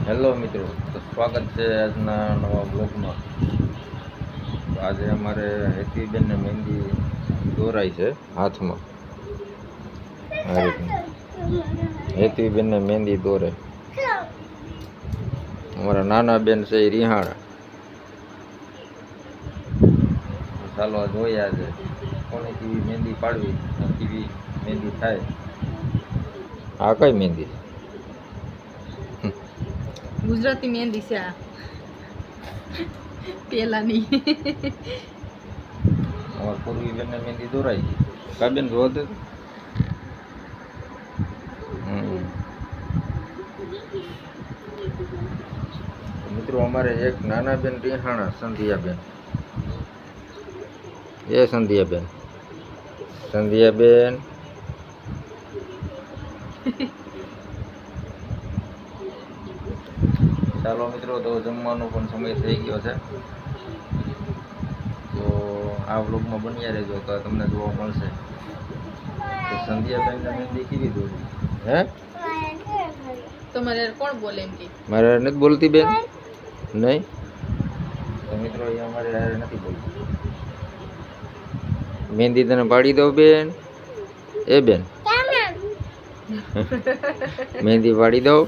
Hello મિત્રો, તો સ્વાગત છે આજના નવા બ્લોગમાં. તો આજે અમારે હેતીબેનને મહેંદી દોરાઈ છે હાથમાં. આ રીતની હેતીબેનને મહેંદી દોરે. અમારા નાના બેન છે એ રિહાણા. ચાલો જોઈએ આજે કોને કેવી મહેંદી પાડવી, કેવી મહેંદી થાય. આ કઈ મહેંદી? ગુજરાતી મહેંદી છે આ પેલાની. અમારા પૂર્વી બેનને મહેંદી દોરાઈ ગઈ. કા બેન જોવા દે. મિત્રો અમારે એક નાના બેન રિહાણા સંધ્યાબેન. એ સંધ્યાબેન, સંધ્યાબેન ચાલો મિત્રો, તો જમવાનો પણ સમય થઈ ગયો છે. તો આ વ્લોગમાં બન્યા રહેજો તો તમને જોવા મળશે કે સંધ્યાબેનને મહેંદી કેવી દોરી. હે તમારે કોણ બોલે એમ કે મારે નથી બોલતી બેન? નહીં તો મિત્રો એ અમારે હારે નથી બોલતી. મહેંદી તને પાડી દઉં બેન? એ બેન મહેંદી પાડી દઉં?